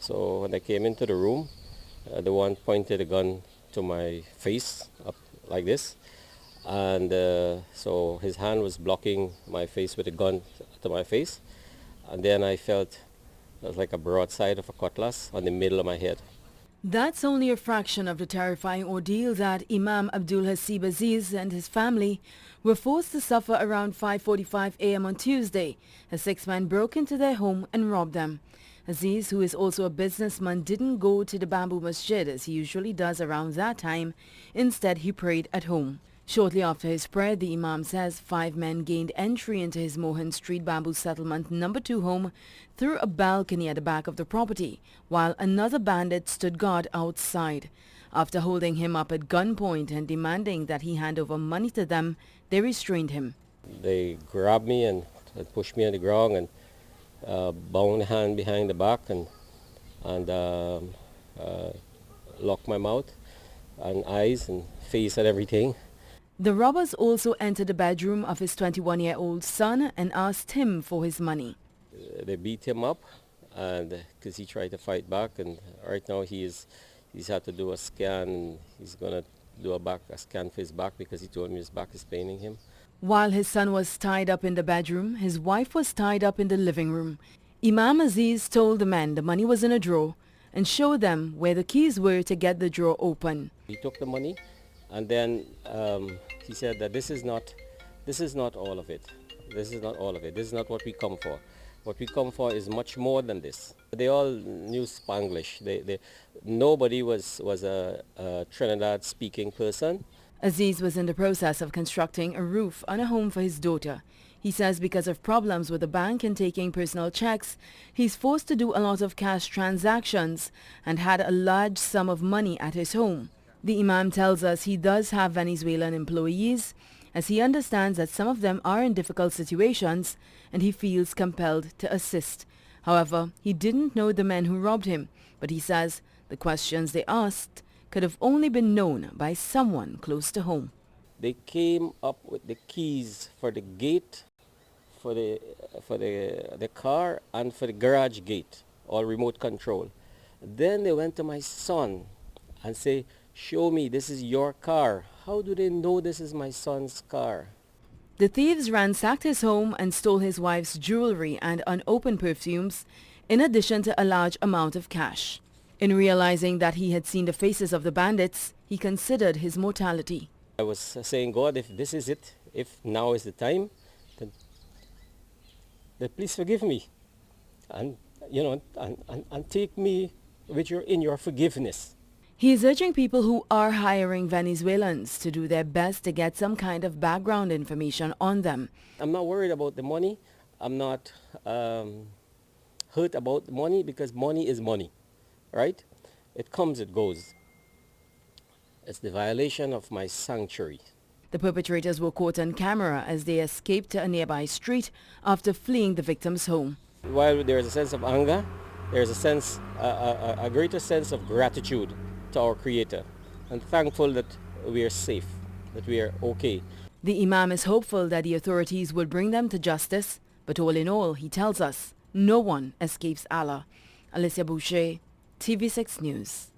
So when I came into the room, the one pointed a gun to my face up like this, and so his hand was blocking my face with a gun to my face, and then I felt it was like a broadside of a cutlass on the middle of my head. That's only a fraction of the terrifying ordeal that Imam Abdul Hasib Aziz and his family were forced to suffer around 5:45 a.m. on Tuesday as 6 men broke into their home and robbed them. Aziz, who is also a businessman, didn't go to the Bamboo Masjid as he usually does around that time. Instead, he prayed at home. Shortly after his prayer, the Imam says 5 men gained entry into his Mohan Street Bamboo Settlement No. 2 home through a balcony at the back of the property, while another bandit stood guard outside. After holding him up at gunpoint and demanding that he hand over money to them, they restrained him. They grabbed me and pushed me on the ground and bound hand behind the back and locked my mouth and eyes and face and everything. The robbers also entered the bedroom of his 21-year-old son and asked him for his money. They beat him up, and because he tried to fight back, and right now he's had to do a scan, and he's gonna do a scan for his back because he told me his back is paining him. While his son was tied up in the bedroom, his wife was tied up in the living room. Imam Aziz told the men the money was in a drawer and showed them where the keys were to get the drawer open. He took the money, and then he said that this is not all of it. This is not all of it. This is not what we come for. What we come for is much more than this. They all knew Spanglish. Nobody was a Trinidad-speaking person. Aziz was in the process of constructing a roof on a home for his daughter. He says because of problems with the bank and taking personal checks, he's forced to do a lot of cash transactions and had a large sum of money at his home. The Imam tells us he does have Venezuelan employees, as he understands that some of them are in difficult situations and he feels compelled to assist. However, he didn't know the men who robbed him, but he says the questions they asked could have only been known by someone close to home. They came up with the keys for the gate, for the car, and for the garage gate, all remote control. Then they went to my son and say, "Show me, this is your car." How do they know this is my son's car? The thieves ransacked his home and stole his wife's jewelry and unopened perfumes, in addition to a large amount of cash. In realizing that he had seen the faces of the bandits, he considered his mortality. I was saying, God, if this is it, if now is the time, then please forgive me, and and take me in your forgiveness. He is urging people who are hiring Venezuelans to do their best to get some kind of background information on them. I'm not worried about the money. I'm not hurt about the money because money is money, right? It comes, it goes. It's the violation of my sanctuary. The perpetrators were caught on camera as they escaped to a nearby street after fleeing the victim's home. While there is a sense of anger, there is a greater sense of gratitude to our Creator, and thankful that we are safe, that we are okay. The Imam is hopeful that the authorities will bring them to justice, but all in all, he tells us, no one escapes Allah. Alicia Boucher, TV6 News.